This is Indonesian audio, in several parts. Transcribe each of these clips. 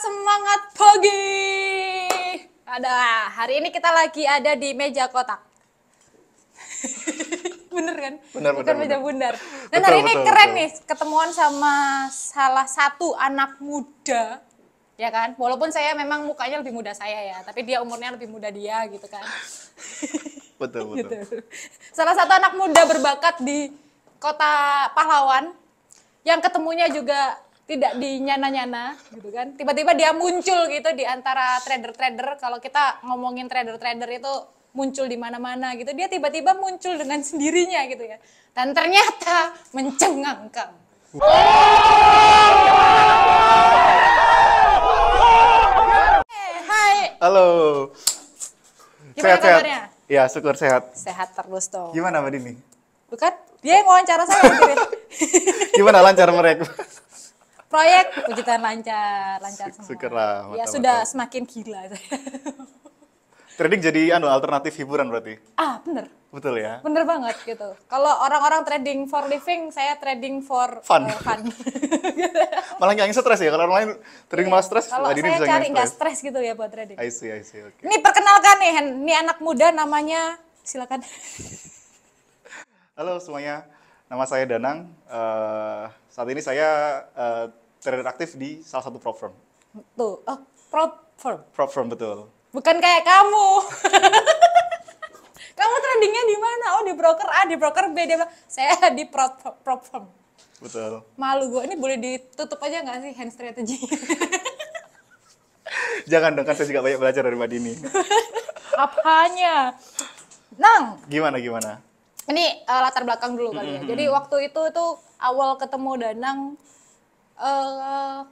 semangat pagi. Hari ini kita lagi ada di meja kotak. Bener kan? Bukan meja bundar. Dan Betul, hari ini betul, keren betul. nih, ketemuan sama salah satu anak muda, ya kan? Walaupun saya memang mukanya lebih muda saya ya, tapi dia umurnya lebih muda dia gitu kan. Betul, betul. Gitu. Salah satu anak muda berbakat di kota pahlawan, yang ketemunya juga tidak dinyana-nyana gitu kan. Tiba-tiba dia muncul gitu di antara trader-trader. Kalau kita ngomongin trader-trader itu muncul di mana-mana gitu. Dia tiba-tiba muncul dengan sendirinya gitu ya. Dan ternyata mencengangkan. Hai. Halo. Gimana Sehat-sehat? kabarnya? Ya, syukur sehat. Sehat terus dong. Gimana Mbak Dini? Bukan? Dia yang wawancara saya gitu. Gimana lancar mereka? Proyek puji Tuhan lancar semua. Syukurlah, Ya mantap, sudah mantap. semakin gila saya. Trading jadi alternatif hiburan berarti? Bener. Betul ya? Bener banget gitu. Kalau orang-orang trading for living, saya trading for Fun. fun. Malah ngilangin stres ya? Kalau orang lain trading malah stres, Kalau Mbak Dini saya bisa cari ngilangin nggak stres. stres gitu ya buat trading. I see, oke. Ini perkenalkan nih, ini anak muda namanya, silakan. Halo semuanya, nama saya Danang. Saat ini saya trader aktif di salah satu prop firm. Tuh, prop firm. Prop firm, betul. Bukan kayak kamu. Kamu tradingnya di mana? Oh, di broker A, di broker B. Dia bilang, saya di prop firm. Betul. Malu gue, ini boleh ditutup aja nggak sih hand strategy? Jangan dong, kan saya juga banyak belajar dari Mbak Dini. Apanya? Nang, Gimana? ini latar belakang dulu kali ya. Jadi waktu itu awal ketemu Danang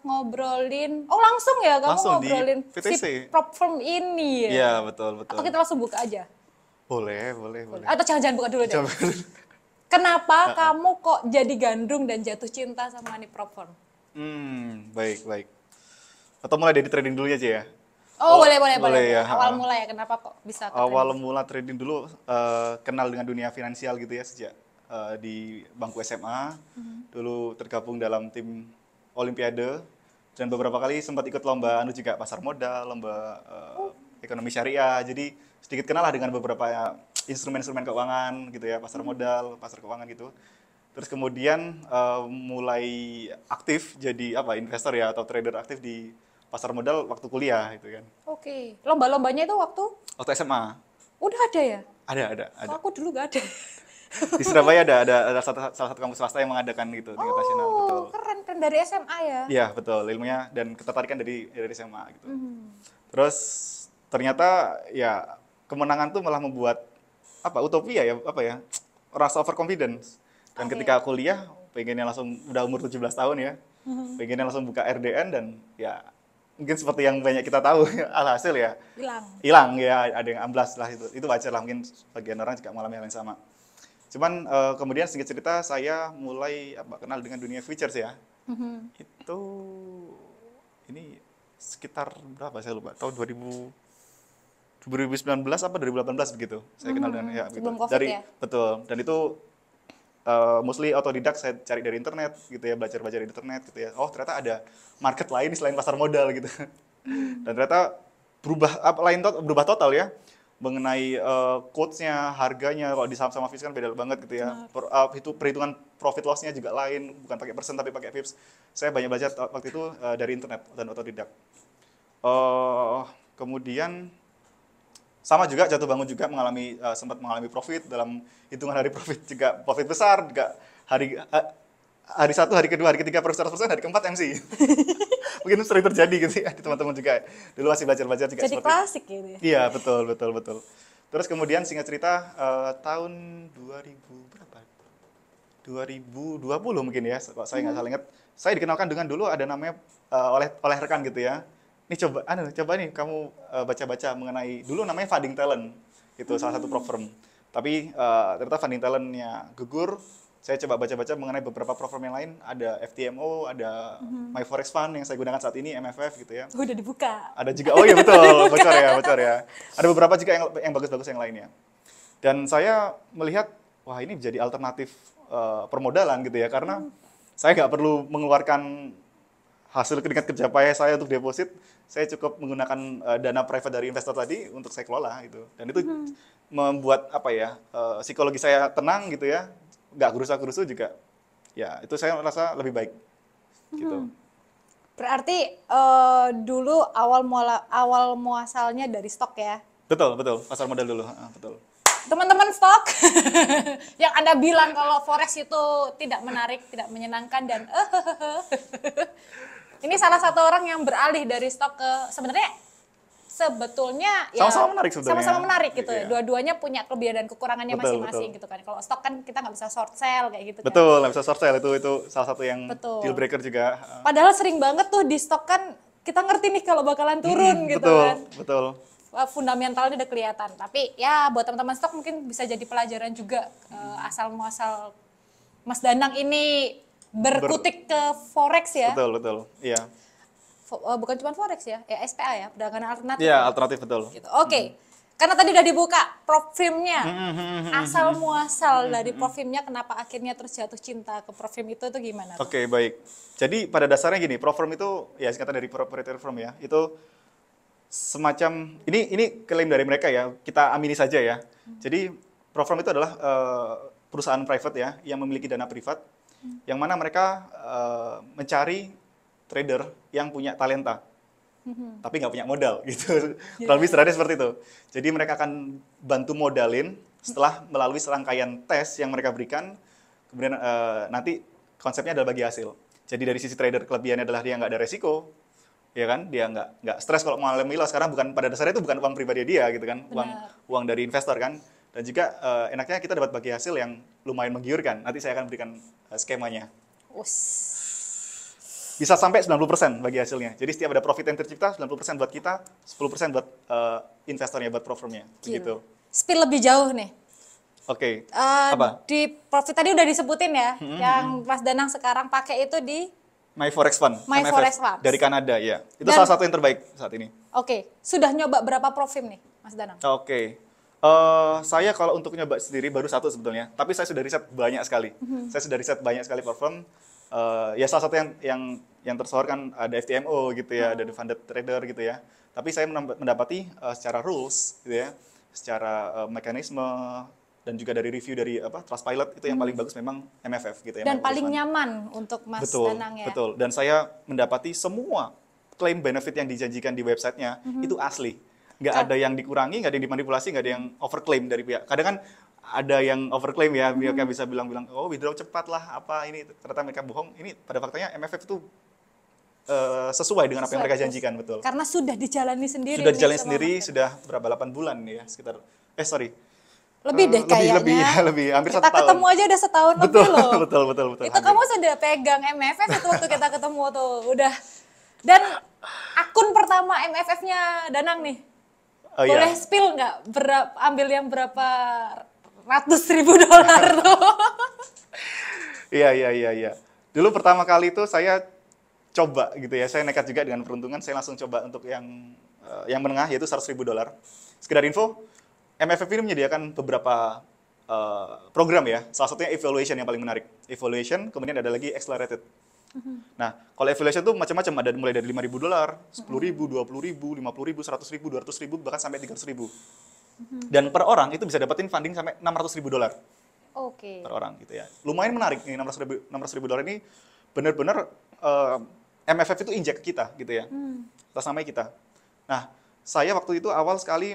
ngobrolin, langsung ya kamu Langsung di ngobrolin PTC. si prop firm ini ya? Iya, betul. Atau kita langsung buka aja? Boleh. Atau jangan buka dulu deh. Coba. Kenapa kamu kok jadi gandrung dan jatuh cinta sama nih prop firm? Baik. Atau mulai dari trading dulunya aja ya? Boleh. Ya. Awal mulai ya, kenapa kok bisa ke Awal trading? mula trading dulu, kenal dengan dunia finansial gitu ya, sejak di bangku SMA. Dulu tergabung dalam tim Olimpiade, dan beberapa kali sempat ikut lomba juga, pasar modal, lomba ekonomi syariah. Jadi sedikit kenal lah dengan beberapa instrumen-instrumen keuangan gitu ya, pasar modal, pasar keuangan gitu. Terus kemudian mulai aktif jadi investor ya, atau trader aktif di pasar modal waktu kuliah gitu kan. Oke. Lomba-lombanya itu waktu? Waktu SMA. Udah ada ya? Ada. Kok aku dulu gak ada. Di Surabaya ada salah satu kampus swasta yang mengadakan gitu, tingkat nasional, betul. Keren dari SMA ya? Iya, betul. Ilmunya dan ketertarikan dari SMA gitu. Terus ternyata ya kemenangan tuh malah membuat utopia ya, rasa overconfidence. Dan ketika kuliah pengennya langsung, udah umur 17 tahun ya. Pengennya langsung buka RDN, dan ya mungkin seperti yang banyak kita tahu, alhasil ya hilang ya, ada yang amblas lah, itu wajar lah, mungkin sebagian orang juga mengalami hal yang sama. Cuman kemudian singkat cerita saya mulai kenal dengan dunia futures ya. Itu ini sekitar berapa saya lupa, tahun 2019 apa 2018 begitu. Saya kenal dengan sebelum gitu. COVID ya? Betul. Dan itu mostly autodidak, saya cari dari internet gitu ya, belajar di internet gitu ya. Oh, ternyata ada market lain selain pasar modal gitu. Dan ternyata berubah total ya, mengenai quotes-nya, harganya. Kalau di saham sama VIPs kan beda banget gitu ya. Itu perhitungan profit loss-nya juga lain, bukan pakai persen tapi pakai VIPs. Saya banyak belajar waktu itu dari internet dan otodidak. Kemudian sama juga jatuh bangun juga, sempat mengalami profit dalam hitungan hari profit, juga profit besar juga, hari satu, hari kedua, hari ketiga profit 100%, hari keempat MC. Mungkin sering terjadi gitu ya di teman-teman juga. Dulu masih belajar juga jadi klasik gitu ya? Iya, betul. Terus kemudian singkat cerita tahun 2020 mungkin ya, kalau saya nggak salah ingat, saya dikenalkan dengan, dulu ada namanya oleh rekan gitu ya. Nih coba nih kamu baca-baca mengenai, dulu namanya funding talent gitu, salah satu prop firm. Tapi ternyata funding talentnya gugur. Saya coba baca-baca mengenai beberapa prop firm yang lain, ada FTMO, ada My Forex Fund yang saya gudakan saat ini, MFF gitu ya. Udah dibuka. Ada juga, oh iya betul, bocor ya. Ada beberapa juga yang bagus-bagus yang lainnya. Dan saya melihat, wah ini menjadi alternatif permodalan gitu ya, karena saya nggak perlu mengeluarkan hasil keringat kerja payah saya untuk deposit, saya cukup menggunakan dana private dari investor tadi untuk saya kelola gitu. Dan itu membuat apa ya, psikologi saya tenang gitu ya, nggak gerusa-gerusu juga. Ya, itu saya merasa lebih baik gitu. Berarti dulu awal muasalnya dari stok ya. Betul, betul. Pasar modal dulu, betul. Teman-teman stok yang Anda bilang kalau forex itu tidak menarik, tidak menyenangkan dan ini salah satu orang yang beralih dari stok ke sebetulnya ya Sama-sama menarik sebetulnya. sama-sama menarik gitu. Iya. Dua-duanya punya kelebihan dan kekurangannya Betul, masing-masing betul. gitu kan. Kalau stok kan kita nggak bisa short sell kayak gitu kan. Betul, nggak bisa short sale itu salah satu yang Betul. deal breaker juga. Padahal sering banget tuh di stok kan kita ngerti nih kalau bakalan turun gitu Betul, kan. betul. Fundamentalnya udah kelihatan. Tapi ya buat teman-teman stok mungkin bisa jadi pelajaran juga asal muasal Mas Danang ini berkutik ke forex ya. Betul, betul. Iya. Bukan cuma forex ya, SPA ya, perdagangan alternatif. Iya, ya? alternatif betul. Gitu. Oke. Karena tadi udah dibuka profilnya, asal muasal dari profilnya, kenapa akhirnya terus jatuh cinta ke profil itu gimana? Oke, baik. Jadi pada dasarnya gini, pro firm itu ya singkatan dari proprietary firm ya. Itu semacam ini klaim dari mereka ya. Kita amini saja ya. Jadi pro firm itu adalah perusahaan private ya yang memiliki dana privat yang mana mereka mencari trader yang punya talenta. Tapi nggak punya modal gitu. Kurang lebih sederhana seperti itu. Jadi mereka akan bantu modalin setelah melalui serangkaian tes yang mereka berikan. Kemudian nanti konsepnya adalah bagi hasil. Jadi dari sisi trader kelebihannya adalah dia nggak ada resiko, ya kan? Dia nggak stres kalau mengalami loss karena bukan pada dasarnya itu bukan uang pribadi dia gitu kan, uang dari investor kan. Dan juga enaknya kita dapat bagi hasil yang lumayan menggiurkan. Nanti saya akan berikan skemanya. Bisa sampai 90% bagi hasilnya. Jadi setiap ada profit yang tercipta, 90% buat kita, 10% buat investornya, buat pro firmnya. Begitu. Spill lebih jauh nih. Oke. Apa? Di profit tadi udah disebutin ya, yang Mas Danang sekarang pakai itu di My Forex Fund, My MFF, Forex Fund. dari Kanada ya. Itu Dan, salah satu yang terbaik saat ini. Oke. Sudah nyoba berapa profit nih, Mas Danang? Oke. Saya kalau untuk nyoba sendiri baru satu sebetulnya, tapi saya sudah riset banyak sekali. Saya sudah riset banyak sekali firm. Ya salah satu yang tersohor kan ada FTMO gitu ya, ada The Funded Trader gitu ya. Tapi saya mendapati secara rules gitu ya, secara mekanisme dan juga dari review dari Trustpilot itu yang paling bagus memang MFF gitu ya. Dan paling nyaman untuk Mas Danang ya. Betul. Dan saya mendapati semua klaim benefit yang dijanjikan di websitenya itu asli. Nggak ada yang dikurangi, nggak ada yang dimanipulasi, nggak ada yang overclaim dari pihak. Kadang kan ada yang overclaim ya, mereka bisa bilang-bilang, oh withdraw cepat lah, apa ini. Ternyata mereka bohong. Ini pada faktanya MFF itu sesuai dengan apa yang mereka janjikan, betul. Karena sudah dijalani sendiri. Sudah dijalani sendiri, sudah berapa, 8 bulan ya, sekitar, lebih deh kayaknya. Lebih, hampir 1 tahun. Kita ketemu aja udah setahun betul, lebih loh. Betul. Itu hampir. Kamu sudah pegang MFF itu waktu kita ketemu tuh, udah. Dan akun pertama MFF-nya Danang nih. Boleh spill nggak ambil yang berapa ratus ribu dolar tuh? Iya. Dulu pertama kali itu saya coba gitu ya, saya nekat juga dengan peruntungan, saya langsung coba untuk yang menengah yaitu 100 ribu dolar. Sekedar info, MFF ini menyediakan beberapa program ya, salah satunya evaluation yang paling menarik. Evaluation, kemudian ada lagi accelerated. Nah, kalau evaluation itu macam-macam, ada mulai dari 5 ribu dolar, 10 ribu, 20 ribu, 50 ribu, 100 ribu, 200 ribu, bahkan sampai 300 ribu. Dan per orang itu bisa dapetin funding sampai 600 ribu dolar. Oke. Per orang gitu ya. Lumayan menarik nih, 600 ribu dolar ini benar-benar MFF itu injek ke kita gitu ya. Atas namanya kita. Nah, saya waktu itu awal sekali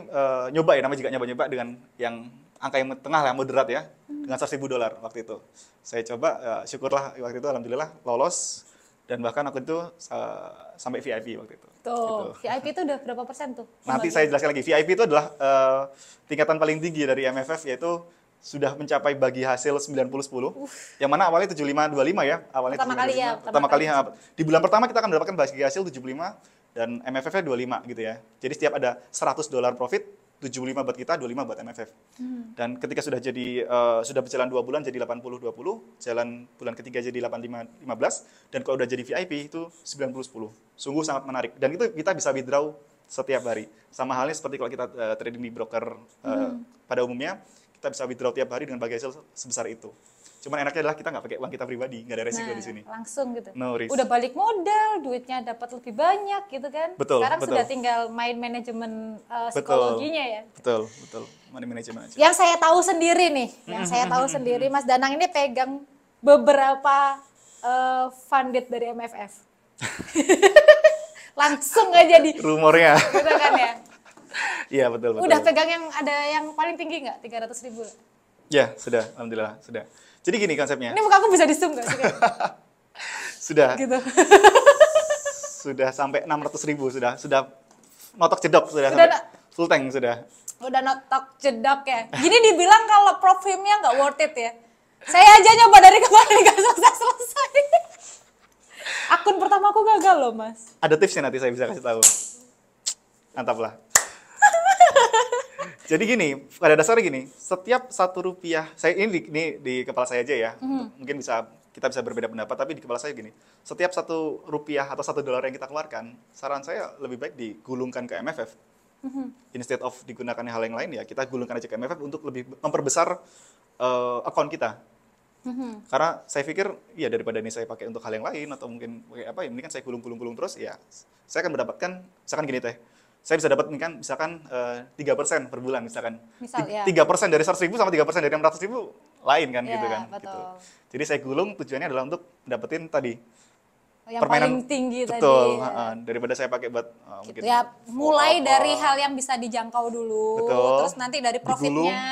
nyoba ya, namanya juga nyoba-nyoba dengan yang angka yang tengah lah, moderat ya, dengan 100 ribu dolar waktu itu. Saya coba, syukurlah waktu itu alhamdulillah lolos, dan bahkan waktu itu sampai VIP waktu itu. Tuh, gitu. VIP itu udah berapa persen tuh? Nanti saya jelaskan lagi. VIP itu adalah tingkatan paling tinggi dari MFF, yaitu sudah mencapai bagi hasil 90-10, yang mana awalnya 75-25 ya. Awalnya pertama kali ya. Di bulan pertama kita akan mendapatkan bagi hasil 75, dan MFF-nya 25 gitu ya. Jadi setiap ada 100 dolar profit, 75 buat kita, 25 buat MFF. Dan ketika sudah berjalan 2 bulan jadi 80-20, jalan bulan ketiga jadi 85-15, dan kalau udah jadi VIP itu 90-10. Sungguh sangat menarik. Dan itu kita bisa withdraw setiap hari. Sama halnya seperti kalau kita trading di broker pada umumnya, kita bisa withdraw tiap hari dengan bagi hasil sebesar itu. Cuman enaknya adalah kita nggak pakai uang kita pribadi, nggak ada resiko Nah, di sini. langsung gitu. No risk. Udah balik modal, duitnya dapat lebih banyak gitu kan. Betul, Sekarang betul. sudah tinggal main manajemen psikologinya ya. Betul. Money management aja. Yang saya tahu sendiri nih, Mas Danang ini pegang beberapa funded dari MFF. Langsung aja di Rumornya. gitu kan ya. Iya, betul. Udah pegang yang ada yang paling tinggi nggak? 300.000. Ya, sudah. Alhamdulillah, sudah. Jadi gini konsepnya. Ini muka aku bisa di zoom nggak sih? Sudah. Gitu. Sudah sampai 600.000, sudah notok jedok, sudah Udah sampai full tank sudah. Udah notok jedok ya. Gini dibilang kalau profilnya nggak worth it ya. Saya aja nyoba dari kemarin nggak selesai. Akun pertama aku gagal loh, Mas. Ada tipsnya nanti saya bisa kasih tahu. Mantap lah. Jadi gini, pada dasarnya gini, setiap Rp1, saya ini di kepala saya aja ya, mungkin kita bisa berbeda pendapat, tapi di kepala saya gini, setiap Rp1 atau $1 yang kita keluarkan, saran saya lebih baik digulungkan ke MFF. Instead of digunakan hal yang lain ya, kita gulungkan aja ke MFF untuk lebih memperbesar akun kita. Karena saya pikir, ya daripada ini saya pakai untuk hal yang lain, atau mungkin pakai apa ya, ini kan saya gulung terus, ya saya akan mendapatkan, misalkan gini teh, saya bisa dapat misalkan 3% per bulan misalkan. Misal, ya. 3% dari 100.000 sama 3% dari 600.000 lain kan Ya, gitu kan. betul. Gitu. Jadi saya gulung tujuannya adalah untuk dapetin tadi Yang permainan paling tinggi betul, tadi. Ya. daripada saya pakai buat Gitu mungkin ya, mulai apa. dari hal yang bisa dijangkau dulu, Betul. terus nanti dari Digulung. profitnya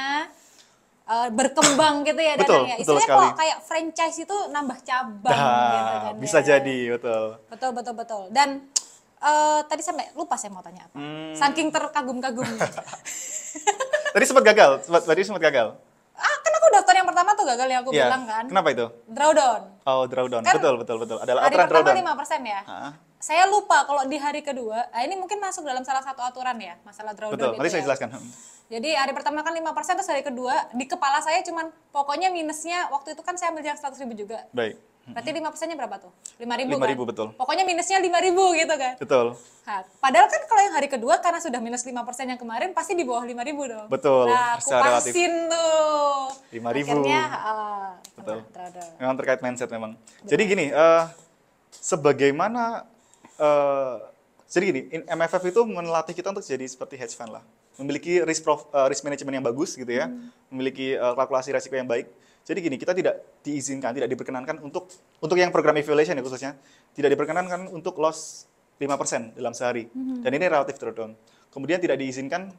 berkembang gitu ya Betul, Danang ya. betul Istilahnya sekali. kok kayak franchise itu nambah cabang gitu kan. Bisa ya. jadi, betul. Betul. Dan tadi sampai lupa saya mau tanya apa. Saking terkagum-kagumnya. Tadi sempat gagal. Kan aku daftar yang pertama tuh gagal yang aku Iya. bilang kan. Kenapa itu? Drawdown. Oh, drawdown. Kan Betul. Adalah Hari aturan pertama drawdown. 5% ya. Ah, Saya lupa kalau di hari kedua, ini mungkin masuk dalam salah satu aturan ya, masalah drawdown betul. itu Nanti saya ya. jelaskan. Jadi hari pertama kan 5%, terus hari kedua di kepala saya cuman pokoknya minusnya waktu itu kan saya ambil yang 100.000 juga. Baik. Berarti 5%-nya berapa tuh? 5.000 kan? 5.000 betul. Pokoknya minusnya 5.000 gitu kan. Betul. Nah, padahal kan kalau yang hari kedua karena sudah minus 5% yang kemarin pasti di bawah 5.000 dong. Betul, Nah, aku secara relatif. pasin tuh. 5.000. Akhirnya Betul. drawdown. Memang terkait mindset memang. Jadi gini, sebagaimana jadi gini, MFF itu melatih kita untuk jadi seperti hedge fund lah, memiliki risk management yang bagus gitu ya, memiliki kalkulasi risiko yang baik. Jadi gini, kita tidak diperkenankan untuk yang program evaluation ya khususnya, tidak diperkenankan untuk loss 5% dalam sehari. Dan ini relatif drawdown. Kemudian tidak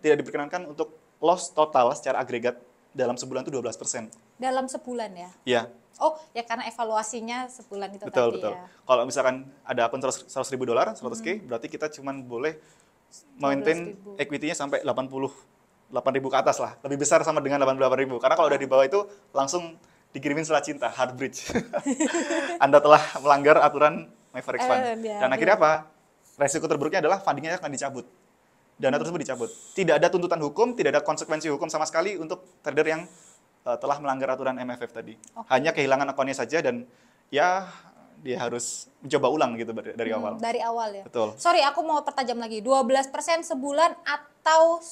diperkenankan untuk loss total secara agregat dalam sebulan itu 12%. Dalam sebulan ya? Iya. Oh, ya karena evaluasinya sebulan itu Betul. tadi ya. Kalau misalkan ada akun $100.000, 100K, berarti kita cuma boleh maintain 12.000. equity-nya sampai 88.000 ke atas lah. Lebih besar sama dengan 88.000. Karena kalau udah di bawah itu langsung dikirimin surat cinta, hard bridge. Anda telah melanggar aturan My Forex Fund. Ya, Dan akhirnya apa? Resiko terburuknya adalah fundingnya akan dicabut. Dana tersebut dicabut. Tidak ada tuntutan hukum, tidak ada konsekuensi hukum sama sekali untuk trader yang telah melanggar aturan MFF tadi. Hanya kehilangan akunnya saja dan ya dia harus mencoba ulang gitu dari awal. Dari awal ya. Betul. Sorry, aku mau pertajam lagi. 12% sebulan atau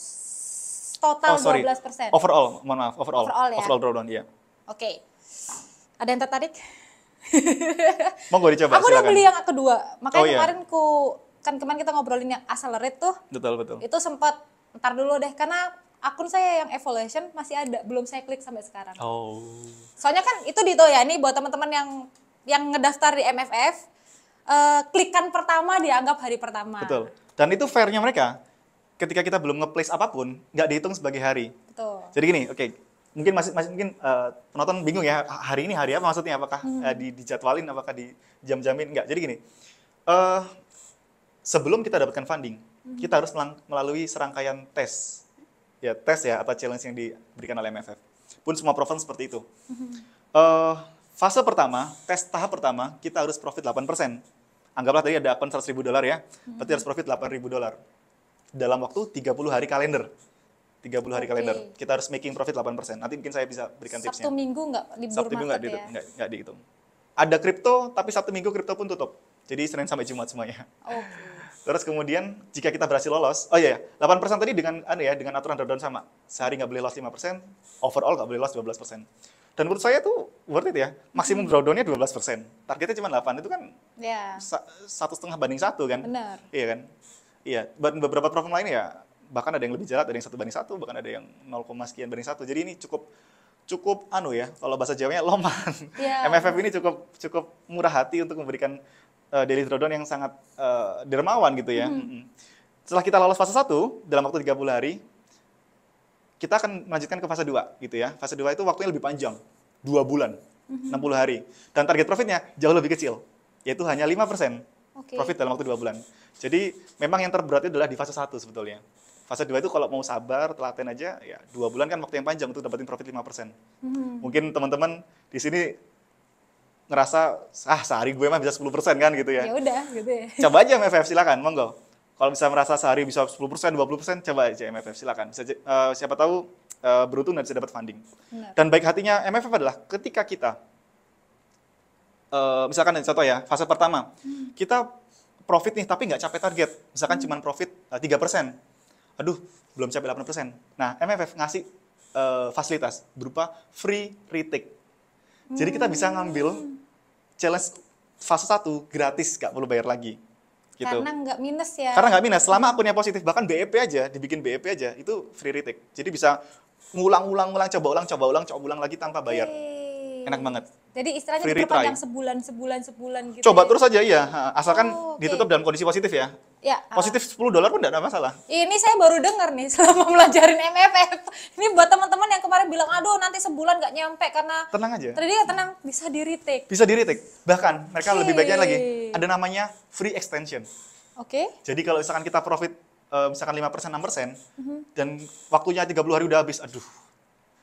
total 12%? Overall, mohon maaf, overall. Overall ya? Overall drawdown, iya. Oke. Ada yang tertarik? Monggo dicoba, Aku udah silakan. beli yang kedua. Makanya Oh, iya. kemarin kita ngobrolin yang accelerate tuh. Betul. Itu sempat ntar dulu deh karena akun saya yang evaluation masih ada, belum saya klik sampai sekarang. Oh. Soalnya kan itu Dito ya, ini buat teman-teman yang ngedaftar di MFF, klikan pertama dianggap hari pertama. Betul. Dan itu fair-nya mereka. Ketika kita belum nge-place apapun, nggak dihitung sebagai hari. Betul. Jadi gini, oke. Mungkin mungkin penonton bingung ya, hari ini hari apa maksudnya? Apakah dijadwalin, apakah dijam-jamin? Enggak. Jadi gini, sebelum kita dapatkan funding, kita harus melalui serangkaian tes. Ya, tes ya, atau challenge yang diberikan oleh MFF. Pun semua provinsi seperti itu. Fase pertama, tes tahap pertama, kita harus profit 8%. Anggaplah tadi ada akun $100.000 ya, berarti harus profit $8.000. Dalam waktu 30 hari kalender. 30 hari kalender. Kita harus making profit 8%. Nanti mungkin saya bisa berikan tipsnya. Sabtu Minggu nggak libur Sabtu Minggu market ya? nggak dihitung. Ada kripto, tapi Sabtu Minggu kripto pun tutup. Jadi Senin sampai Jumat semuanya. Oke. Terus kemudian jika kita berhasil lolos, 8% tadi dengan aturan drawdown sama. Sehari nggak boleh loss 5%, overall nggak boleh loss 12%. Dan menurut saya tuh worth it ya. Maksimum drawdown-nya 12%. Targetnya cuma 8, itu kan Ya, 1,5 banding 1 kan. benar. Iya kan? Iya, beberapa platform lain ya bahkan ada yang lebih jahat, ada yang 1 banding 1, bahkan ada yang 0, sekian banding 1. Jadi ini cukup anu ya, kalau bahasa Jawanya loman. Ya. MFF ini cukup murah hati untuk memberikan daily drawdown yang sangat dermawan gitu ya. Setelah kita lolos fase 1 dalam waktu 30 hari, kita akan melanjutkan ke fase 2 gitu ya. Fase 2 itu waktunya lebih panjang, 2 bulan, 60 hari. Dan target profitnya jauh lebih kecil, yaitu hanya 5% Oke. profit dalam waktu 2 bulan. Jadi memang yang terberat itu adalah di fase 1 sebetulnya. Fase 2 itu kalau mau sabar, telaten aja, ya 2 bulan kan waktu yang panjang untuk dapetin profit 5%. Mungkin teman-teman di sini ngerasa, sehari gue mah bisa 10% kan gitu ya. Ya udah gitu ya. Coba aja MFF, silakan, monggo. Kalau bisa merasa sehari bisa 10%, 20%, coba aja MFF, silakan. Siapa tahu beruntung dan bisa dapat funding. Benar. Dan baik hatinya MFF adalah ketika kita, misalkan contoh ya, fase pertama, kita profit nih tapi nggak capai target. Misalkan cuma profit 3%. Aduh, belum capai 8%. Nah, MFF ngasih fasilitas berupa free retake. Jadi kita bisa ngambil challenge fase 1 gratis, nggak perlu bayar lagi. Gitu. Karena nggak minus ya. Karena nggak minus, selama akunnya positif, bahkan BEP aja, dibikin BEP aja, itu free retake. Jadi bisa ngulang, coba ulang lagi tanpa bayar. Oke. Enak banget. Jadi istilahnya Free diperpanjang retry. sebulan gitu. Coba ya. terus aja ya, asalkan Oh, oke. ditutup dalam kondisi positif ya. Ya. Positif $10 pun nggak ada masalah. Ini saya baru dengar nih selama melajarin MFF. Ini buat teman-teman yang kemarin bilang, aduh nanti sebulan nggak nyampe karena Tenang aja. tadi ya tenang, bisa di retake. Bisa di retake. Bahkan mereka Oke. lebih baiknya lagi, ada namanya free extension. Oke. Jadi kalau misalkan kita profit misalkan 5%, 6%, dan waktunya 30 hari udah habis, aduh,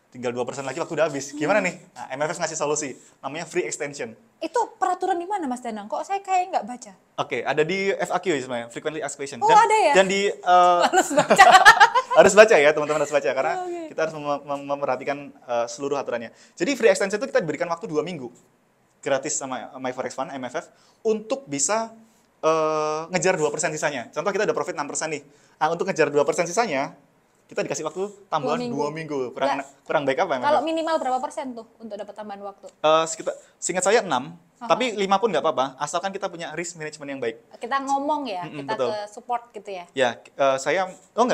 tinggal 2% lagi waktu udah habis. Gimana nih? Nah, MFF ngasih solusi, namanya free extension. Itu peraturan di mana Mas Danang? Kok saya kayak nggak baca? Oke, ada di FAQ ya sebenarnya, frequently asked question. Oh, ada ya? Dan di Harus baca. harus baca ya, teman-teman harus baca karena Oke. kita harus memperhatikan seluruh aturannya. Jadi free extension itu kita diberikan waktu 2 minggu gratis sama My Forex Fund MFF untuk bisa ngejar 2% sisanya. Contoh kita udah profit 6% nih. Nah, untuk ngejar 2% sisanya, kita dikasih waktu tambahan 2 minggu. Kurang baik apa MFF? Kalau minimal berapa persen tuh untuk dapat tambahan waktu? Seingat saya 6, tapi 5 pun nggak apa-apa, asalkan kita punya risk management yang baik. Kita ngomong ya, kita betul. ke support gitu ya. Ya,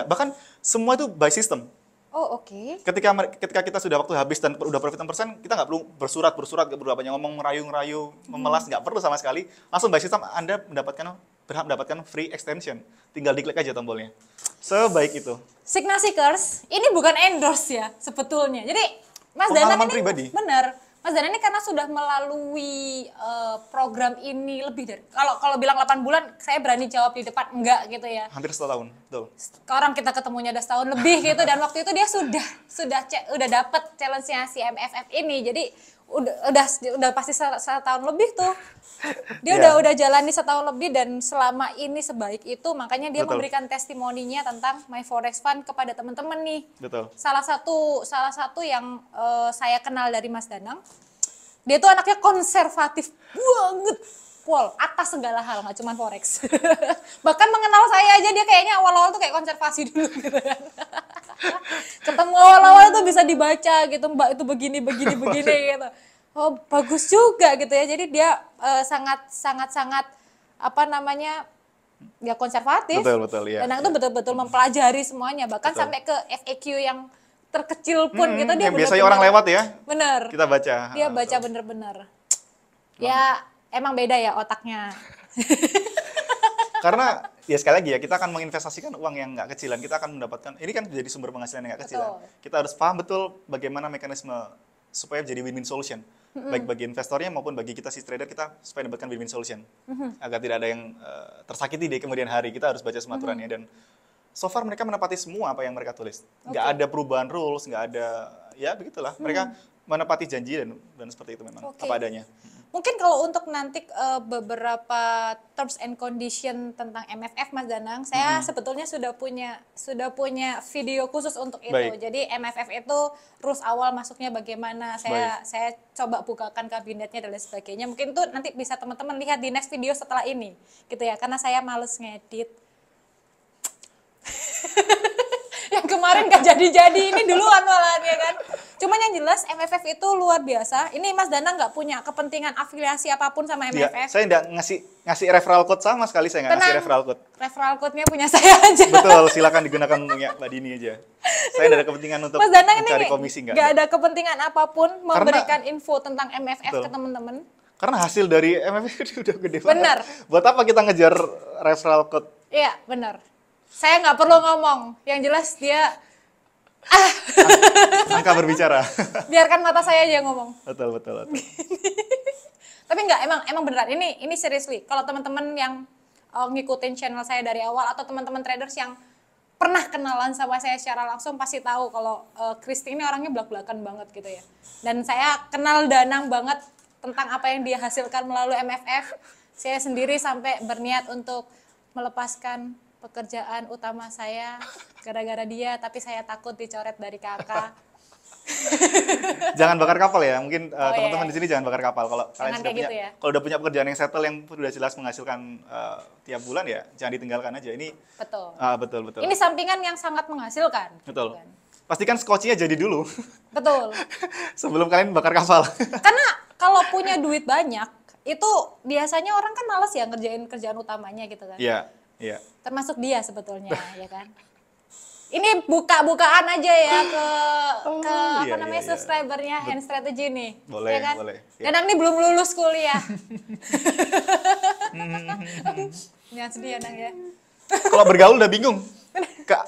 bahkan semua itu by system. Oh, oke. Ketika kita sudah waktu habis dan udah profit 6%, kita nggak perlu bersurat, nggak perlu banyak ngomong, merayu-ngerayu, memelas, nggak perlu sama sekali. Langsung by system Anda berhak mendapatkan free extension. Tinggal diklik aja tombolnya. Sebaik itu. Signa Seekers, ini bukan endorse ya sebetulnya. Jadi Mas Danang Pengalaman ini pribadi. benar. Mas Danang ini karena sudah melalui program ini lebih dari kalau bilang 8 bulan, saya berani jawab di depan enggak gitu ya. Hampir 1 tahun, betul. Orang kita ketemunya udah setahun lebih gitu dan waktu itu dia sudah dapat challenge-nya si MFF ini. Jadi udah pasti setahun lebih tuh. Dia Yeah. udah jalani setahun lebih dan selama ini sebaik itu, makanya dia Betul. memberikan testimoninya tentang My Forex Fund kepada teman-teman nih. Betul. Salah satu yang saya kenal dari Mas Danang, dia tuh anaknya konservatif banget. Pol, atas segala hal, nggak cuma forex. Bahkan mengenal saya aja dia kayaknya awal-awal tuh kayak konservasi dulu gitu kan. Ketemu awal-awal tuh bisa dibaca gitu, Mbak itu begini gitu. Oh, bagus juga gitu ya. Jadi dia sangat apa namanya? Ya konservatif. Betul, iya. Dan itu betul-betul mempelajari semuanya, bahkan Betul. sampai ke FAQ yang terkecil pun gitu dia yang biasanya orang lewat ya, bener. kita baca. Dia baca bener-bener. Ya emang beda ya otaknya. Karena ya sekali lagi ya, kita akan menginvestasikan uang yang nggak kecilan, kita akan mendapatkan, ini kan jadi sumber penghasilan yang nggak kecilan. Betul. Kita harus paham betul bagaimana mekanisme supaya jadi win-win solution. Baik bagi investornya maupun bagi kita si trader, kita supaya mendapatkan win-win solution. Agar tidak ada yang tersakiti di kemudian hari, kita harus baca semua aturannya. Dan so far mereka menepati semua apa yang mereka tulis. Nggak ada perubahan rules, nggak ada, ya begitulah. Mereka menepati janji dan seperti itu memang, Oke. apa adanya. Mungkin kalau untuk nanti beberapa terms and condition tentang MFF Mas Danang, saya sebetulnya sudah punya video khusus untuk itu. Baik. Jadi MFF itu rules awal masuknya bagaimana, saya coba bukakan kabinetnya dan lain sebagainya. Mungkin itu nanti bisa teman-teman lihat di next video setelah ini, gitu ya. Karena saya males ngedit. Yang kemarin gak jadi-jadi, ini duluan malahan ya kan. Cuman yang jelas MFF itu luar biasa. Ini Mas Danang nggak punya kepentingan afiliasi apapun sama Iya, MFF. saya nggak ngasih referral code sama sekali, saya nggak ngasih Tenang. referral code. Referral code-nya punya saya aja. Betul, silakan digunakan punya Mbak Dini aja. Saya nggak ada kepentingan untuk Mas Danang ini mencari komisi, nggak nggak ada. ada kepentingan apapun memberikan info tentang MFF Betul. ke teman-teman. Karena hasil dari MFF itu udah gede banget. Benar. Buat apa kita ngejar referral code? Iya, benar. Saya nggak perlu ngomong. Yang jelas dia Angka berbicara. biarkan mata saya aja ngomong. Betul, betul, betul. Tapi enggak, emang beneran. Ini seriously. Kalau teman-teman yang ngikutin channel saya dari awal atau teman-teman traders yang pernah kenalan sama saya secara langsung pasti tahu kalau Christy ini orangnya belak-belakan banget gitu ya. Dan saya kenal Danang banget tentang apa yang dia hasilkan melalui MFF. Saya sendiri sampai berniat untuk melepaskan pekerjaan utama saya gara-gara dia, tapi saya takut dicoret dari kakak. Jangan bakar kapal ya. Mungkin iya. teman-teman di sini jangan bakar kapal. Kalau kalian Jangan sudah kayak punya, gitu ya. kalau udah punya pekerjaan yang settle yang sudah jelas menghasilkan tiap bulan ya, jangan ditinggalkan aja. Ini Betul. betul, betul. Ini sampingan yang sangat menghasilkan. Betul. Gitu kan. Pastikan skocinya jadi dulu Betul. sebelum kalian bakar kapal. Karena kalau punya duit banyak, itu biasanya orang kan males ya ngerjain kerjaan utamanya gitu kan. Iya, iya. Termasuk dia sebetulnya, ya kan. Ini buka-bukaan aja ya ke iya, apa namanya iya. subscribernya Hand Strategy nih. Boleh, ya kan? boleh. Ya. Danang ini belum lulus kuliah. Jangan sedih ya, Nang ya. Kalau bergaul udah bingung.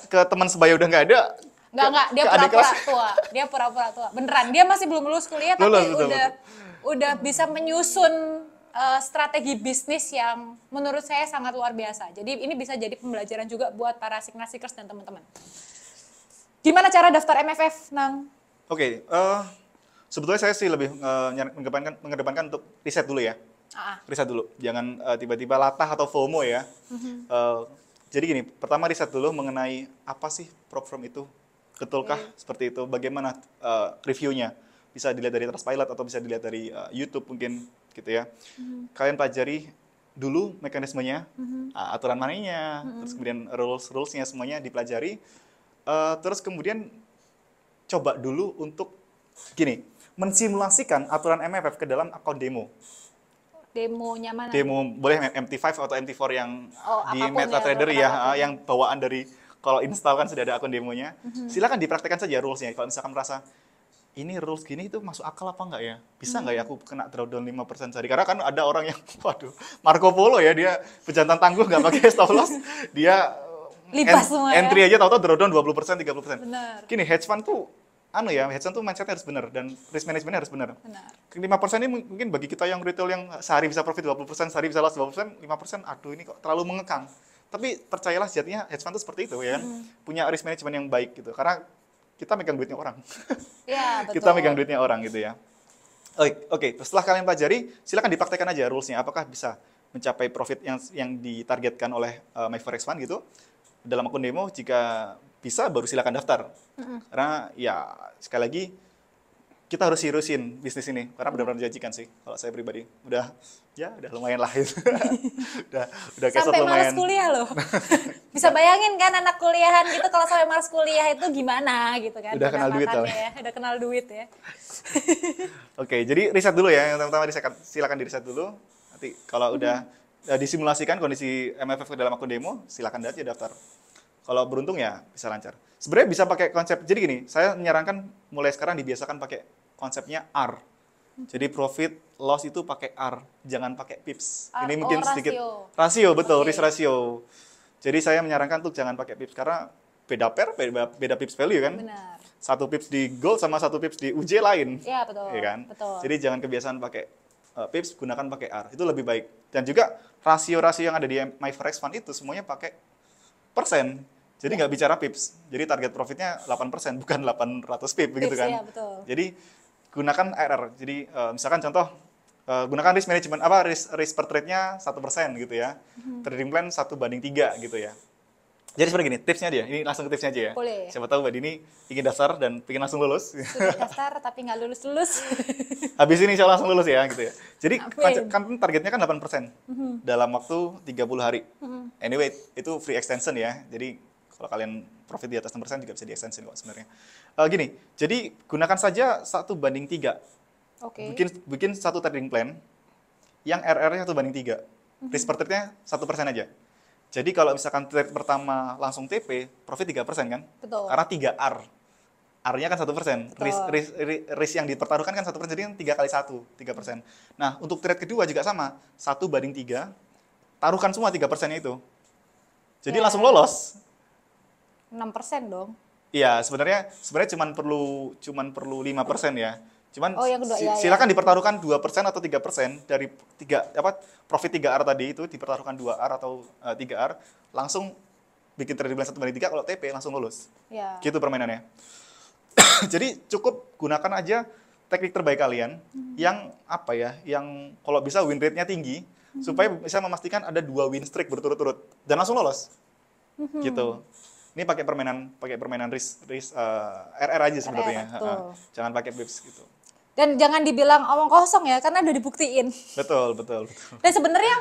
Ke teman sebaya udah nggak ada. Enggak, dia ke adik pura-pura kelas. tua. Dia pura-pura tua. Beneran, dia masih belum lulus kuliah tapi Lulus, betul, udah bisa menyusun strategi bisnis yang menurut saya sangat luar biasa. Jadi ini bisa jadi pembelajaran juga buat para seekers dan teman-teman. Gimana cara daftar MFF, Nang? Oke, sebetulnya saya sih lebih mengedepankan untuk riset dulu ya. Riset dulu, jangan tiba-tiba latah atau FOMO ya. Jadi gini, pertama riset dulu mengenai apa sih prop firm itu, betulkah seperti itu, bagaimana reviewnya, bisa dilihat dari Trustpilot atau bisa dilihat dari YouTube mungkin gitu ya. Kalian pelajari dulu mekanismenya, aturan mainnya, terus kemudian rules-rulesnya semuanya dipelajari, terus kemudian coba dulu untuk gini, mensimulasikan aturan MFF ke dalam akun demo. Demonya mana? Demo boleh MT5 atau MT4 yang di apapun MetaTrader ya, ya, yang bawaan dari kalau install kan sudah ada akun demonya. Silakan dipraktekkan saja rulesnya. Kalau misalkan merasa ini rules gini itu masuk akal apa enggak ya? Bisa enggak ya aku kena drawdown 5% sehari? Karena kan ada orang yang, waduh, Marco Polo ya, dia pejantan tangguh nggak pakai stop loss, dia Lipas semua ya. entry aja tahu-tahu drawdown 20%, 30%. Benar. Gini, hedge fund tuh hedge fund tuh mindsetnya harus benar dan risk manajemennya harus benar. Benar. 5% ini mungkin bagi kita yang retail yang sehari bisa profit 20%, sehari bisa loss 20%, 5%, aduh ini kok terlalu mengekang. Tapi percayalah sejatinya hedge fund itu seperti itu ya kan. Punya risk management yang baik gitu. Karena kita megang duitnya orang. Iya, betul. Kita megang duitnya orang gitu ya. Oke, setelah kalian pelajari, silakan dipraktekkan aja rules-nya. Apakah bisa mencapai profit yang ditargetkan oleh MyForex Fund gitu. Dalam akun demo, jika bisa baru silakan daftar. Karena ya sekali lagi kita harus seriusin bisnis ini karena benar-benar menjanjikan sih kalau saya pribadi. Udah lumayan lah itu. udah kayak Sampai lumayan. males kuliah loh. Bisa bayangin kan anak kuliahan gitu kalau sampai males kuliah itu gimana gitu kan. Udah kenal duit pendapatannya ya. Udah kenal duit ya. Oke, jadi riset dulu ya. Yang pertama silakan diriset dulu. Nanti kalau udah disimulasikan kondisi MFF ke dalam akun demo, silakan aja daftar. Kalau beruntung ya bisa lancar. Sebenarnya bisa pakai konsep, jadi gini, saya menyarankan mulai sekarang dibiasakan pakai konsepnya R. Jadi profit, loss itu pakai R, jangan pakai pips. R, Ini mungkin rasio. sedikit rasio, betul, Oke. risk ratio. Jadi saya menyarankan tuh jangan pakai pips, karena beda pair, beda pips value kan. Benar. Satu pips di gold sama satu pips di UJ lain. Iya, betul. Iya kan? Betul. Jadi jangan kebiasaan pakai pips, gunakan pakai R. Itu lebih baik. Dan juga rasio-rasio yang ada di MyForex Fund itu semuanya pakai persen. Jadi nggak bicara pips. Jadi target profitnya 8%, bukan 800 pip begitu kan. Iya, betul. Jadi gunakan RR. Jadi misalkan contoh gunakan risk management risk per trade-nya 1% gitu ya. Trading plan 1/3 gitu ya. Jadi seperti gini, tipsnya aja. Ini langsung ke tipsnya aja ya. Boleh. Siapa tahu Mbak Dini ingin daftar dan ingin langsung lulus. Sudah daftar tapi nggak lulus-lulus. Habis ini insya Allah langsung lulus ya gitu ya. Jadi Amin. kan targetnya kan 8% dalam waktu 30 hari. Anyway, itu free extension ya. Jadi Kalau kalian profit di atas 6% juga bisa di extension kok sebenarnya. Gini, jadi gunakan saja 1:3. Oke. Bikin satu trading plan yang RR-nya 1:3. Risk per trade-nya 1% aja. Jadi kalau misalkan trade pertama langsung TP, profit 3% kan? Betul. Karena 3R. R-nya kan 1%. Betul. Risk yang dipertaruhkan kan 1%, jadi kan 3 kali 1, 3%. Nah, untuk trade kedua juga sama. 1:3, taruhkan semua 3%-nya itu. Jadi Ya. langsung lolos. 6% dong. Iya, sebenarnya cuman perlu 5% ya. Cuman Oh, yang kedua, ya, silakan dipertaruhkan 2% atau 3% dari profit 3R tadi itu dipertaruhkan 2R atau 3R, langsung bikin trading plan 1:3, kalau TP langsung lulus. Ya. Gitu permainannya. Jadi cukup gunakan aja teknik terbaik kalian yang yang kalau bisa win rate-nya tinggi supaya bisa memastikan ada 2 win streak berturut-turut dan langsung lolos. Gitu. Ini pakai permainan risk RR aja sebenarnya. betul. Jangan pakai bips gitu. Dan jangan dibilang omong kosong ya, karena udah dibuktiin. Betul. Dan sebenarnya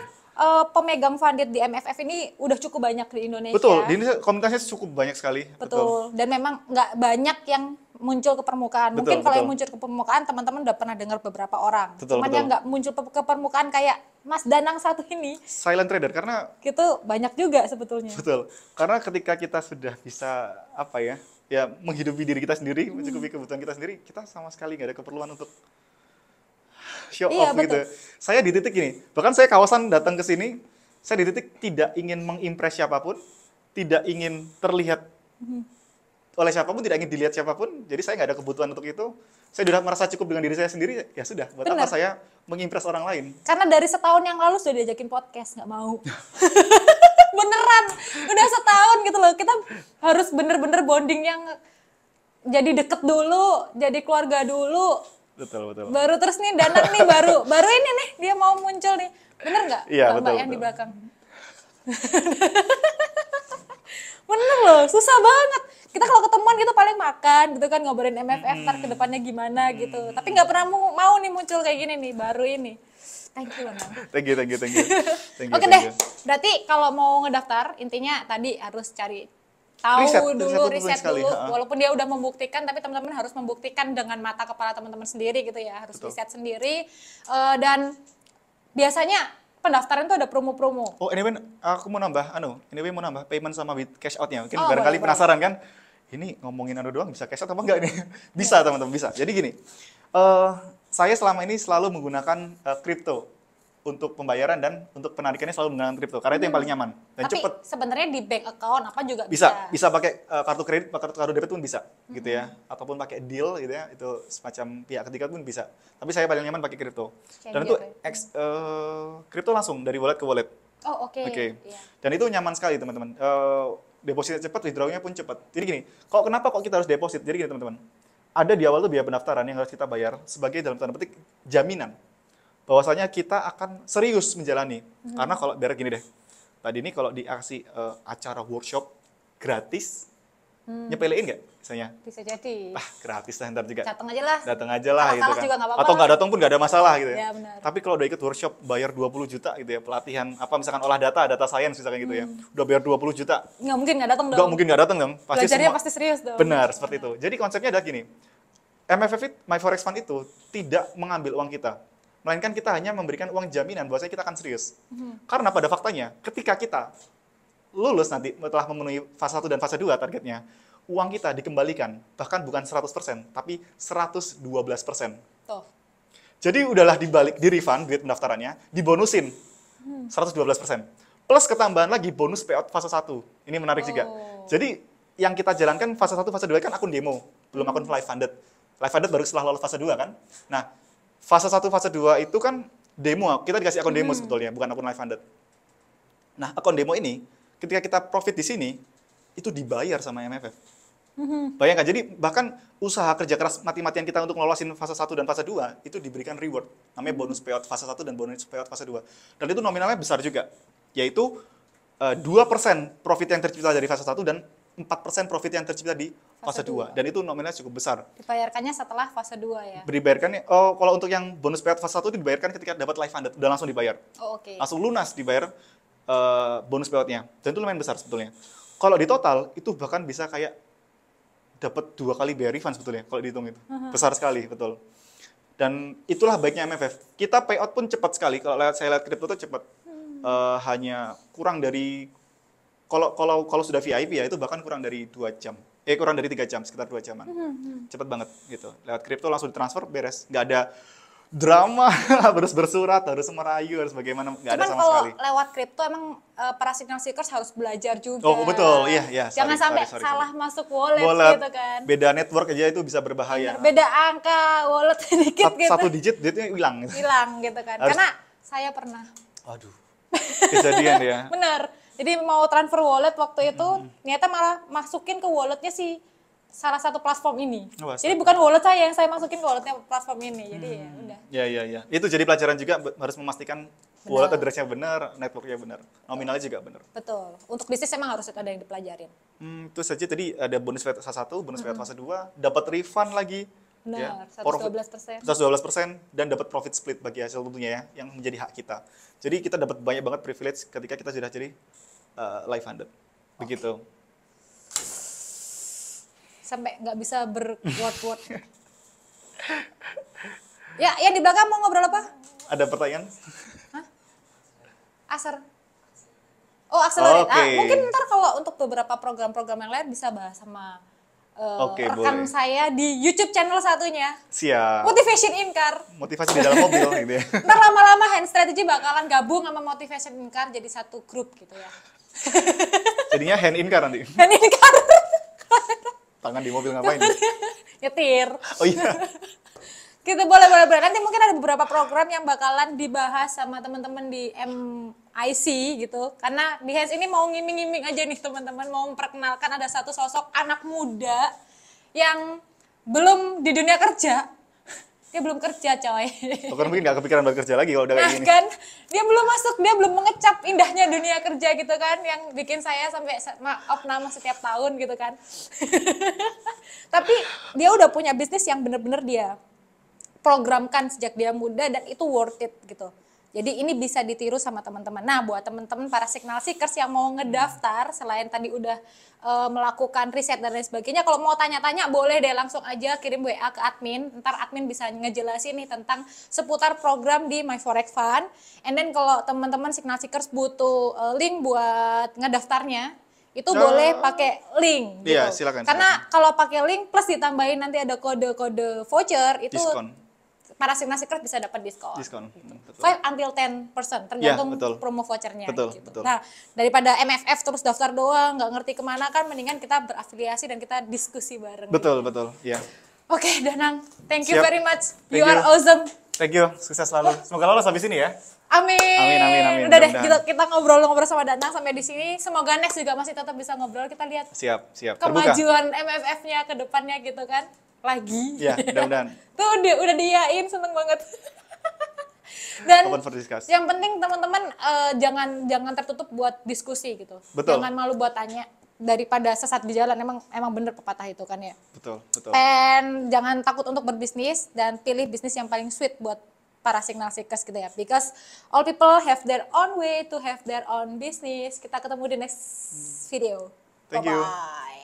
pemegang funded di MFF ini udah cukup banyak di Indonesia. Betul, di Indonesia komunitasnya cukup banyak sekali. Betul. Dan memang nggak banyak yang muncul ke permukaan. Mungkin kalau yang muncul ke permukaan, teman-teman udah pernah dengar beberapa orang. Cuman yang nggak muncul ke permukaan kayak Mas Danang satu ini. Silent trader, karena Gitu banyak juga sebetulnya. betul. Karena ketika kita sudah bisa menghidupi diri kita sendiri, mencukupi kebutuhan kita sendiri, kita sama sekali nggak ada keperluan untuk show off gitu. Saya di titik ini, bahkan saya kawasan datang ke sini, saya di titik tidak ingin mengimpress siapapun, tidak ingin terlihat oleh siapapun, tidak ingin dilihat siapapun, jadi saya nggak ada kebutuhan untuk itu. Saya sudah merasa cukup dengan diri saya sendiri, ya sudah, buat apa saya mengimpress orang lain. Karena dari setahun yang lalu sudah diajakin podcast, nggak mau. Beneran, udah setahun gitu loh, kita harus bener-bener bonding yang jadi deket dulu, jadi keluarga dulu. Betul. Baru terus nih Danang nih baru ini nih dia mau muncul nih. Bener nggak? Iya, Mbak betul. Yang di belakang. Bener loh, susah banget. Kita kalau ketemuan gitu paling makan gitu kan, ngobrolin MFF ntar ke depannya gimana gitu. Tapi nggak pernah mau nih muncul kayak gini nih, baru ini. Thank you, Nang. Thank you. Oke deh, berarti kalau mau ngedaftar intinya tadi harus cari tahu riset dulu. Walaupun dia udah membuktikan, tapi teman-teman harus membuktikan dengan mata kepala teman-teman sendiri gitu ya, harus riset sendiri. Dan biasanya pendaftaran tuh ada promo-promo. Oh, anyway, aku mau nambah, mau nambah payment sama with cash out-nya. Mungkin barangkali penasaran kan, ini ngomongin doang bisa cash out apa enggak nih? Bisa teman-teman, bisa. Jadi gini, saya selama ini selalu menggunakan kripto untuk pembayaran dan untuk penarikannya selalu menggunakan kripto karena itu yang paling nyaman dan cepet. Tapi sebenarnya di bank account apa juga bisa. Bisa pakai kartu kredit, kartu debit pun bisa gitu ya, ataupun pakai deal gitu ya, itu semacam pihak ketiga pun bisa. Tapi saya paling nyaman pakai kripto. Dan itu kripto langsung dari wallet ke wallet. Oh, oke. Yeah. Dan itu nyaman sekali teman-teman. Depositnya cepat, withdrawnya pun cepat. Jadi gini, kenapa kita harus deposit? Jadi gini teman-teman, ada di awal tuh biaya pendaftaran yang harus kita bayar sebagai dalam tanda petik jaminan bahwasanya kita akan serius menjalani. Karena kalau biar gini deh, tadi ini kalau dikasih acara workshop gratis, nyepelein nggak misalnya? Bisa jadi. Gratis lah ntar juga. Datang aja lah gitu kan. Juga nggak apa-apa. Atau nggak datang pun nggak ada masalah gitu ya. Ya, benar. Tapi kalau udah ikut workshop bayar 20 juta gitu ya, pelatihan misalkan olah data science misalkan gitu ya, udah bayar 20 juta. Nggak mungkin nggak datang dong. Nggak mungkin nggak datang dong. Belajarnya pasti serius dong. Benar, seperti itu. Jadi konsepnya adalah gini, MFF My Forex Fund itu tidak mengambil uang kita, melainkan kita hanya memberikan uang jaminan bahwasanya kita akan serius. Karena pada faktanya, ketika kita lulus nanti telah memenuhi fase 1 dan fase 2 targetnya, uang kita dikembalikan, bahkan bukan 100%, tapi 112%. Tuh. Jadi udahlah di refund duit pendaftarannya, dibonusin 112%. Plus ketambahan lagi bonus payout fase 1. Ini menarik juga. Jadi yang kita jalankan fase 1, fase 2 kan akun demo, belum akun live funded. Live funded baru setelah lolos fase 2 kan. Nah, fase 1, fase 2 itu kan demo, kita dikasih akun demo sebetulnya, bukan akun live funded. Nah, akun demo ini, ketika kita profit di sini, itu dibayar sama MFF. Bayangkan, jadi bahkan usaha kerja keras mati-matian kita untuk ngelolosin fase 1 dan fase 2, itu diberikan reward. Namanya bonus payout fase 1 dan bonus payout fase 2. Dan itu nominalnya besar juga, yaitu 2% profit yang tercipta dari fase 1 dan 4% profit yang tercipta di fase 2. Dan itu nominalnya cukup besar. Dibayarkannya setelah fase 2 ya? Dibayarkannya, kalau untuk yang bonus payout fase 1 itu dibayarkan ketika dapat live funded, udah langsung dibayar. Oh, oke. Langsung lunas dibayar bonus payoutnya. Dan itu lumayan besar sebetulnya. Kalau di total itu bahkan bisa kayak dapat 2 kali biaya refund sebetulnya kalau dihitung itu. Besar sekali, betul. Dan itulah baiknya MFF. Kita payout pun cepat sekali. Kalau saya lihat kripto itu cepat. Hanya kurang dari kalau sudah VIP ya itu bahkan kurang dari 2 jam. Kurang dari 3 jam, sekitar 2 jaman. Cepat banget gitu. Lewat kripto langsung ditransfer beres. Nggak ada drama, harus bersurat, harus merayu, harus bagaimana, nggak ada Cuman sama kalau sekali. lewat kripto emang para signal seekers harus belajar juga. Oh betul, iya. Jangan sampai salah masuk wallet gitu kan. Beda network aja itu bisa berbahaya. Beda angka wallet sedikit gitu. Satu digit duitnya hilang. Hilang gitu kan. Karena saya pernah. Aduh, kejadian ya. Bener. Jadi mau transfer wallet waktu itu, ternyata malah masukin ke walletnya si salah satu platform ini. Jadi bukan wallet saya yang saya masukin ke walletnya platform ini. Jadi ya udah. Ya. Itu jadi pelajaran juga, harus memastikan wallet address-nya benar, network-nya benar, nominalnya juga benar. Betul. Untuk bisnis emang harus ada yang dipelajarin. Itu saja tadi ada bonus fase 1, bonus fase 2, dapat refund lagi. Benar, ya, 112%. 112% dan dapat profit split bagi hasil tentunya ya, yang menjadi hak kita. Jadi kita dapat banyak banget privilege ketika kita sudah jadi live funded. Begitu. Sampai nggak bisa berword-word. Ya, yang di belakang mau ngobrol apa? Ada pertanyaan? Asar. Oh, Accelerate. Oke. Mungkin ntar kalau untuk beberapa program-program yang lain bisa bahas sama rekan boleh. saya di YouTube channel satunya. Siap. Motivation in Car. Motivasi di dalam mobil gitu ya. Ntar lama-lama Hand Strategy bakalan gabung sama Motivation in Car jadi satu grup gitu ya. Jadinya hand in car nanti. Hand in Car. Tangan di mobil ngapain? Nyetir. Oh iya. Gitu, boleh. Nanti mungkin ada beberapa program yang bakalan dibahas sama teman-teman di MIC gitu. Karena di Hands ini mau ngiming-ngiming aja nih teman-teman, mau memperkenalkan ada satu sosok anak muda yang belum di dunia kerja. Dia belum kerja, coy. Bukan mungkin nggak kepikiran buat kerja lagi kalau udah kayak gini. Kan, dia belum masuk, dia belum mengecap indahnya dunia kerja gitu kan, yang bikin saya sampai opname setiap tahun gitu kan. Tapi dia udah punya bisnis yang bener-bener dia programkan sejak dia muda dan itu worth it gitu. Jadi ini bisa ditiru sama teman-teman. Nah, buat teman-teman para signal seekers yang mau ngedaftar, selain tadi udah melakukan riset dan lain sebagainya, kalau mau tanya-tanya boleh deh langsung aja kirim WA ke admin. Ntar admin bisa ngejelasin nih tentang seputar program di My Forex Fund. And then kalau teman-teman signal seekers butuh link buat ngedaftarnya, itu boleh pakai link gitu. Iya, silakan. Karena kalau pakai link plus ditambahin nanti ada kode-kode voucher itu Diskon. para signal seekers bisa dapat diskon. Betul. 5-10% tergantung betul. promo vouchernya. Betul, Gitu. betul. Nah, daripada MFF terus daftar doang, nggak ngerti kemana kan, mendingan kita berafiliasi dan kita diskusi bareng. Betul. Iya. Oke, Danang, thank you Siap. very much. Thank You are you. awesome. Thank you, sukses selalu. Semoga lolos habis ini ya. Amin. Amin. Udah deh, Mudah-mudahan. kita ngobrol-ngobrol sama Danang sampai di sini. Semoga next juga masih tetap bisa ngobrol. Kita lihat Siap. Terbuka. kemajuan MFF-nya ke depannya gitu kan. Lagi. Ya, mudah-mudahan. Tuh udah diyain, seneng banget. Dan Open for discuss. yang penting teman-teman jangan tertutup buat diskusi gitu. Betul. Jangan malu buat tanya daripada sesat di jalan. Emang bener pepatah itu kan ya. Betul. Dan jangan takut untuk berbisnis dan pilih bisnis yang paling sweet buat para signal seekers gitu ya. Because all people have their own way to have their own business. Kita ketemu di next video. Thank you. Bye-bye.